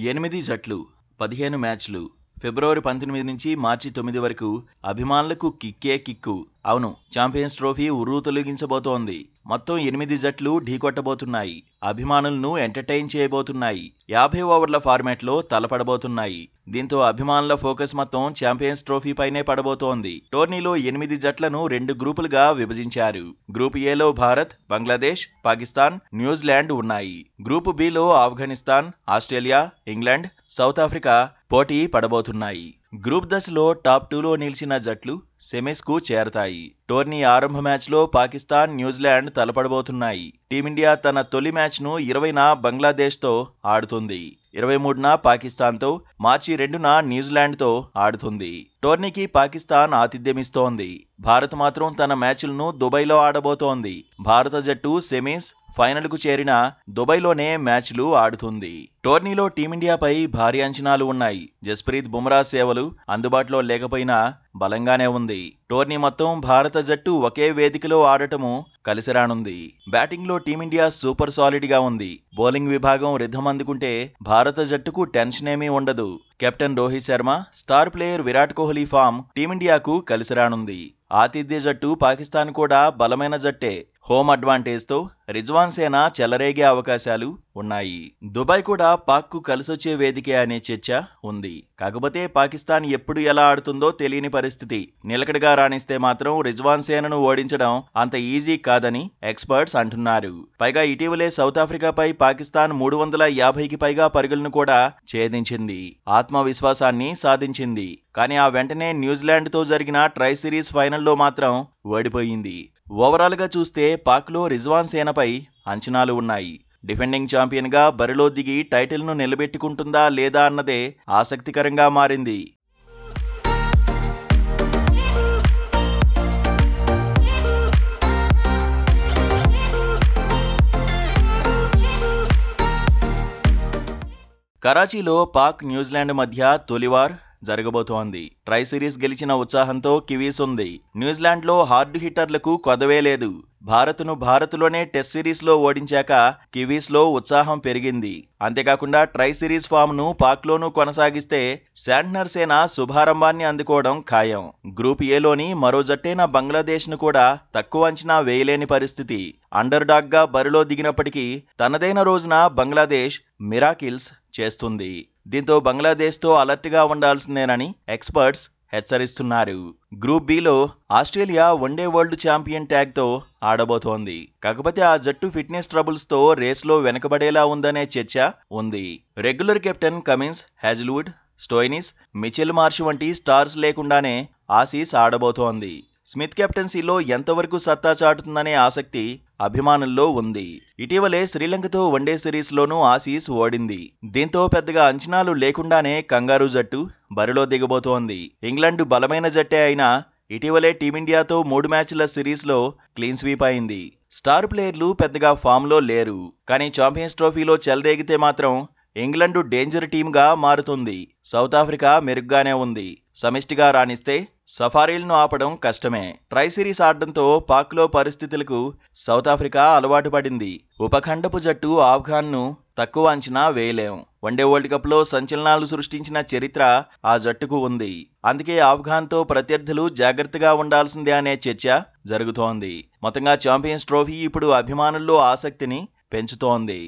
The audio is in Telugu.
8 జట్లు 15 మ్యాచ్లు ఫిబ్రవరి 19 నుంచి మార్చి 9 వరకు అభిమానులకు కిక్కే కిక్కు. అవును, ఛాంపియన్స్ ట్రోఫీ ఉర్రూ తొలగించబోతోంది. మొత్తం 8 జట్లు ఢీకొట్టబోతున్నాయి. అభిమానులను ఎంటర్టైన్ చేయబోతున్నాయి. 50 ఓవర్ల ఫార్మాట్లో తలపడబోతున్నాయి. దీంతో అభిమానుల ఫోకస్ మొత్తం ఛాంపియన్స్ ట్రోఫీ పైనే పడబోతోంది. టోర్నీలో 8 జట్లను 2 గ్రూపులుగా విభజించారు. గ్రూప్ ఏలో భారత్, బంగ్లాదేశ్, పాకిస్తాన్, న్యూజిలాండ్ ఉన్నాయి. Group below Afghanistan, Australia, England, south Africa పోటీ పడబోతున్నాయి. గ్రూప్ దశలో టాప్ 2లో నిలిచిన జట్లు సెమీస్కు చేరతాయి. టోర్నీ ఆరంభ మ్యాచ్లో పాకిస్తాన్, న్యూజిలాండ్ తలపడబోతున్నాయి. టీమిండియా తన తొలి మ్యాచ్ను 20న బంగ్లాదేశ్తో ఆడుతుంది. 23న పాకిస్తాన్తో, మార్చి 2న న్యూజిలాండ్తో ఆడుతుంది. టోర్నీకి పాకిస్తాన్ ఆతిథ్యమిస్తోంది. భారత్ మాత్రం తన మ్యాచ్లను దుబాయ్లో ఆడబోతోంది. భారత జట్టు సెమీస్, ఫైనల్కు చేరిన దుబాయ్లోనే మ్యాచ్లు ఆడుతుంది. టోర్నీలో టీమిండియాపై భారీ అంచనాలు ఉన్నాయి. జస్ప్రీత్ బుమ్రా సేవలు అందుబాటులో లేకపోయినా బలంగానే ఉంది. టోర్నీ మొత్తం భారత జట్టు ఒకే వేదికలో ఆడటము కలిసిరానుంది. బ్యాటింగ్లో టీమిండియా సూపర్ సాలిడ్గా ఉంది. బౌలింగ్ విభాగం రిథమ్ అందుకుంటే భారత జట్టుకు టెన్షన్ ఏమీ ఉండదు. Captain Rohit Sharma, star player Virat Kohli form టీమిండియాకు కలిసిరానుంది. ఆతిథ్య జట్టు పాకిస్తాన్ కూడా బలమైన జట్టే. హోమ్ అడ్వాంటేజ్తో రిజ్వాన్ సేనా చెలరేగే అవకాశాలు ఉన్నాయి. దుబాయ్ కూడా పాక్కు కలిసొచ్చే వేదికే అనే చర్చ ఉంది. కాకపోతే పాకిస్తాన్ ఎప్పుడు ఎలా ఆడుతుందో తెలియని పరిస్థితి. నిలకడగా రాణిస్తే మాత్రం రిజ్వాన్ సేనను ఓడించడం అంత ఈజీ కాదని ఎక్స్పర్ట్స్ అంటున్నారు. పైగా ఇటీవలే సౌత్ ఆఫ్రికాపై పాకిస్తాన్ 350కి పైగా పరుగులను కూడా ఛేదించింది. ఆత్మవిశ్వాసాన్ని సాధించింది. కానీ ఆ వెంటనే న్యూజిలాండ్తో జరిగిన ట్రై సిరీస్ ఫైనల్లో మాత్రం ఓడిపోయింది. ఓవరాల్గా చూస్తే పాక్లో రిజ్వాన్ సేనపై అంచనాలు ఉన్నాయి. డిఫెండింగ్ ఛాంపియన్గా బరిలో దిగి టైటిల్ను నిలబెట్టుకుంటుందా లేదా అన్నదే ఆసక్తికరంగా మారింది. కరాచీలో పాక్ న్యూజిలాండ్ మధ్య తొలివార్ జరగబోతోంది. ట్రై సిరీస్ గెలిచిన ఉత్సాహంతో కివీస్ ఉంది. న్యూజిలాండ్లో హార్డ్ హిట్టర్లకు కొదవే లేదు. భారత్లోనే టెస్ట్ సిరీస్లో ఓడించాక కివీస్లో ఉత్సాహం పెరిగింది. అంతేకాకుండా ట్రై సిరీస్ ఫామ్ను పాక్లోనూ కొనసాగిస్తే శాంట్నర్ సేన శుభారంభాన్ని అందుకోవడం ఖాయం. గ్రూప్ ఏలోని మరో జట్టైన బంగ్లాదేశ్ను కూడా తక్కువ అంచనా వేయలేని పరిస్థితి. అండర్ డాగ్గా బరిలో దిగినప్పటికీ తనదైన రోజున బంగ్లాదేశ్ మిరాకిల్స్ చేస్తుంది. దీంతో బంగ్లాదేశ్తో అలర్ట్గా ఉండాల్సిందేనని ఎక్స్పర్ట్స్ హెచ్చరిస్తున్నారు. గ్రూప్ బిలో ఆస్ట్రేలియా వన్డే వరల్డ్ ఛాంపియన్ ట్యాగ్తో ఆడబోతోంది. కాకపోతే ఆ జట్టు ఫిట్నెస్ ట్రబుల్స్తో రేస్లో వెనకబడేలా ఉందనే చర్చ ఉంది. Regular captain Cummins, Hazlewood, Stoinis, Mitchell Marsh వంటి స్టార్స్ లేకుండానే ఆసీస్ ఆడబోతోంది. స్మిత్ కెప్టెన్సీలో ఎంతవరకు సత్తా చాటుతుందనే ఆసక్తి అభిమానుల్లో ఉంది. ఇటీవలే శ్రీలంకతో వన్డే సిరీస్లోనూ ఆసీస్ ఓడింది. దీంతో పెద్దగా అంచనాలు లేకుండానే కంగారూ జట్టు బరిలో దిగబోతోంది. ఇంగ్లాండ్ బలమైన జట్టే అయినా ఇటీవలే టీమిండియాతో 3 మ్యాచ్ల సిరీస్లో క్లీన్ స్వీప్ అయింది. స్టార్ ప్లేయర్లు పెద్దగా ఫామ్లో లేరు. కానీ ఛాంపియన్స్ ట్రోఫీలో చెలరేగితే మాత్రం ఇంగ్లాండ్ డేంజర్ టీమ్గా మారుతుంది. సౌత్ ఆఫ్రికా మెరుగ్గానే ఉంది. సమిష్టిగా రాణిస్తే సఫారీలను ఆపడం కష్టమే. ట్రై సిరీస్ ఆడడంతో పాక్లో పరిస్థితులకు సౌత్ ఆఫ్రికా అలవాటు పడింది. ఉపఖండపు జట్టు ఆఫ్ఘాన్ను తక్కువ అంచనా వేయలేం. వన్డే వరల్డ్ కప్లో సంచలనాలు సృష్టించిన చరిత్ర ఆ జట్టుకు ఉంది. అందుకే ఆఫ్ఘాన్తో ప్రత్యర్థులు జాగ్రత్తగా ఉండాల్సిందే అనే చర్చ జరుగుతోంది. మొత్తంగా ఛాంపియన్స్ ట్రోఫీ ఇప్పుడు అభిమానుల్లో ఆసక్తిని పెంచుతోంది.